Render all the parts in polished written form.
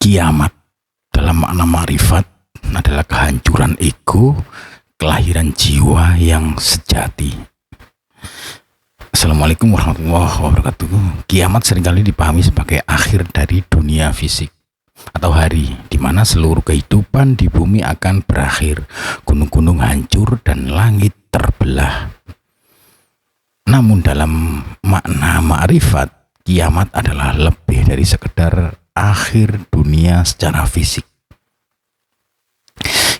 Kiamat dalam makna ma'rifat adalah kehancuran ego, kelahiran jiwa yang sejati. Assalamualaikum warahmatullahi wabarakatuh. Kiamat seringkali dipahami sebagai akhir dari dunia fisik atau hari di mana seluruh kehidupan di bumi akan berakhir, gunung-gunung hancur dan langit terbelah. Namun dalam makna ma'rifat, kiamat adalah lebih dari sekedar akhir dunia secara fisik.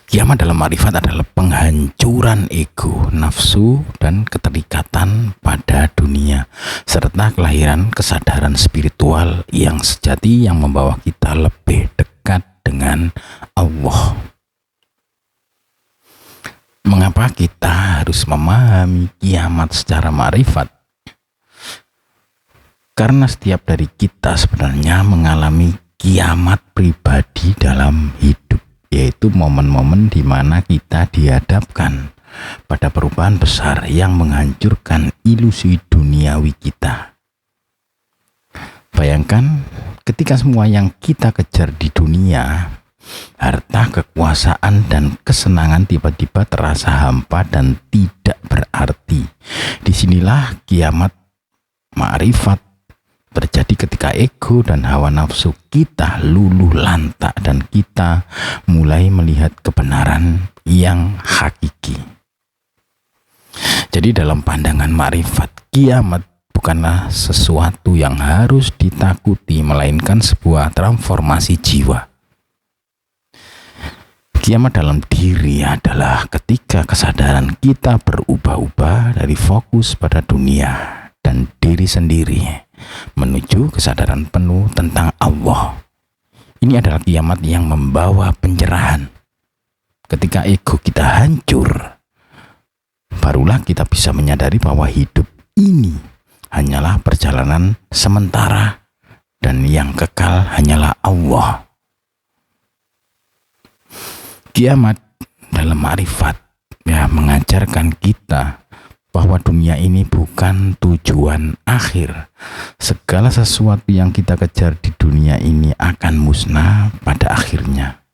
Kiamat dalam ma'rifat adalah penghancuran ego, nafsu, dan keterikatan pada dunia, serta kelahiran kesadaran spiritual yang sejati yang membawa kita lebih dekat dengan Allah. Mengapa kita harus memahami kiamat secara ma'rifat? Karena setiap dari kita sebenarnya mengalami kiamat pribadi dalam hidup, yaitu momen-momen di mana kita dihadapkan pada perubahan besar yang menghancurkan ilusi duniawi kita. Bayangkan ketika semua yang kita kejar di dunia, harta, kekuasaan, dan kesenangan tiba-tiba terasa hampa dan tidak berarti. Disinilah kiamat ma'rifat terjadi ketika ego dan hawa nafsu kita luluh lantak dan kita mulai melihat kebenaran yang hakiki. Jadi dalam pandangan ma'rifat, kiamat bukanlah sesuatu yang harus ditakuti, melainkan sebuah transformasi jiwa. Kiamat dalam diri adalah ketika kesadaran kita berubah-ubah dari fokus pada dunia dan diri sendiri menuju kesadaran penuh tentang Allah. Ini adalah kiamat yang membawa pencerahan. Ketika ego kita hancur, barulah kita bisa menyadari bahwa hidup ini hanyalah perjalanan sementara dan yang kekal hanyalah Allah. Kiamat dalam ma'rifat mengajarkan kita bahwa dunia ini bukan tujuan akhir. Segala sesuatu yang kita kejar di dunia ini akan musnah pada akhirnya,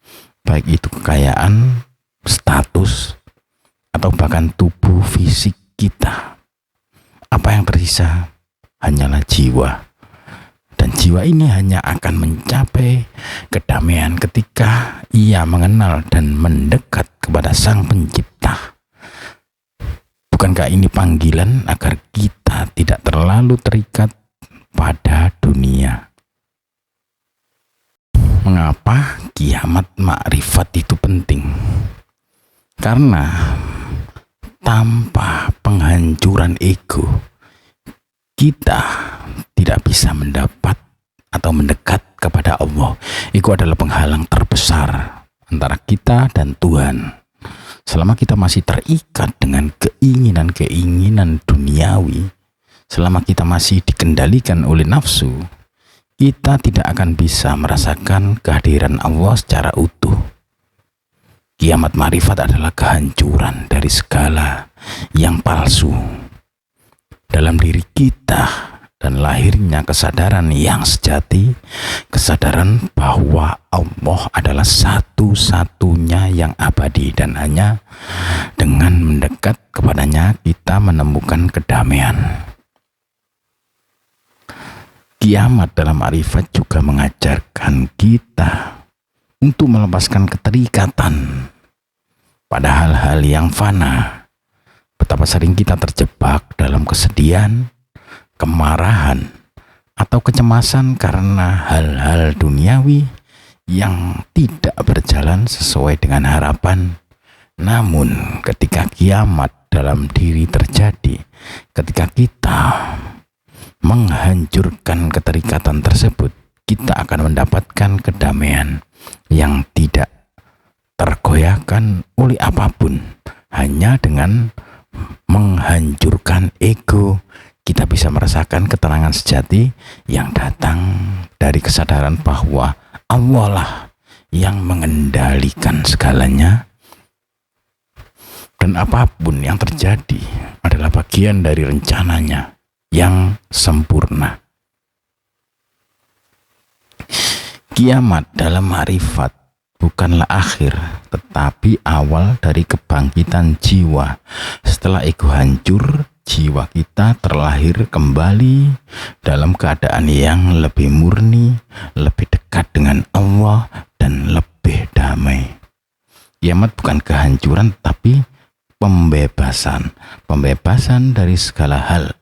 baik itu kekayaan, status, atau bahkan tubuh fisik kita. Apa yang tersisa hanyalah jiwa, dan jiwa ini hanya akan mencapai kedamaian ketika ia mengenal dan mendekat kepada Sang Pencipta. Bukankah ini panggilan agar kita tidak terlalu terikat pada dunia? Mengapa kiamat ma'rifat itu penting? Karena tanpa penghancuran ego, kita tidak bisa mendapat atau mendekat kepada Allah. Ego adalah penghalang terbesar antara kita dan Tuhan. Selama kita masih terikat dengan keinginan-keinginan duniawi, selama kita masih dikendalikan oleh nafsu, kita tidak akan bisa merasakan kehadiran Allah secara utuh. Kiamat ma'rifat adalah kehancuran dari segala yang palsu dalam diri kita dan lahirnya kesadaran yang sejati, kesadaran bahwa Allah adalah satu-satunya yang abadi dan hanya dengan mendekat kepadanya kita menemukan kedamaian. Kiamat dalam ma'rifat juga mengajarkan kita untuk melepaskan keterikatan pada hal-hal yang fana. Betapa sering kita terjebak dalam kesedihan, kemarahan, atau kecemasan karena hal-hal duniawi yang tidak berjalan sesuai dengan harapan. Namun ketika kiamat dalam diri terjadi, ketika kita menghancurkan keterikatan tersebut, kita akan mendapatkan kedamaian yang tidak tergoyahkan oleh apapun. Hanya dengan menghancurkan ego, kita bisa merasakan ketenangan sejati yang datang dari kesadaran bahwa Allah lah yang mengendalikan segalanya, dan apapun yang terjadi adalah bagian dari rencananya yang sempurna. Kiamat dalam ma'rifat bukanlah akhir, tetapi awal dari kebangkitan jiwa. Setelah ego hancur, jiwa kita terlahir kembali dalam keadaan yang lebih murni, lebih dekat dengan Allah, dan lebih damai. Kiamat bukan kehancuran, tapi pembebasan. Pembebasan dari segala hal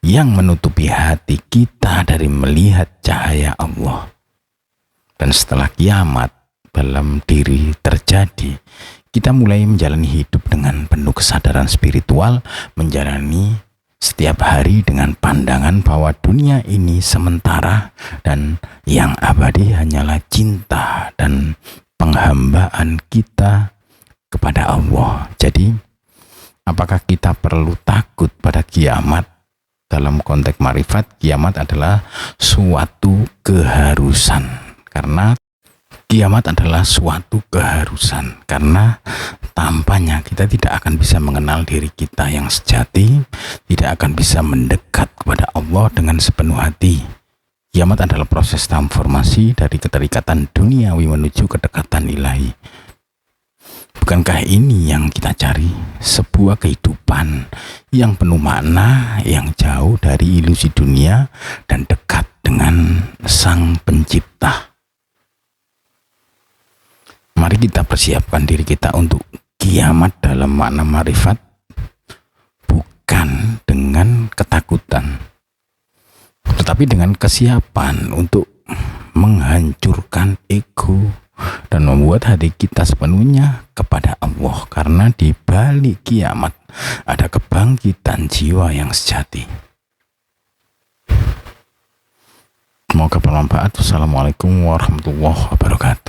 yang menutupi hati kita dari melihat cahaya Allah. Dan setelah kiamat dalam diri terjadi, kita mulai menjalani hidup dengan penuh kesadaran spiritual, menjalani setiap hari dengan pandangan bahwa dunia ini sementara dan yang abadi hanyalah cinta dan penghambaan kita kepada Allah. Jadi, apakah kita perlu takut pada kiamat? Dalam konteks ma'rifat, kiamat adalah suatu keharusan. Karena kiamat adalah suatu keharusan, karena tampaknya kita tidak akan bisa mengenal diri kita yang sejati, tidak akan bisa mendekat kepada Allah dengan sepenuh hati. Kiamat adalah proses transformasi dari keterikatan duniawi menuju kedekatan ilahi. Bukankah ini yang kita cari? Sebuah kehidupan yang penuh makna, yang jauh dari ilusi dunia dan dekat dengan Sang Pencipta. Mari kita persiapkan diri kita untuk kiamat dalam makna ma'rifat, bukan dengan ketakutan, tetapi dengan kesiapan untuk menghancurkan ego dan membuat hati kita sepenuhnya kepada Allah. Karena di balik kiamat ada kebangkitan jiwa yang sejati. Semoga bermanfaat. Wassalamualaikum warahmatullahi wabarakatuh.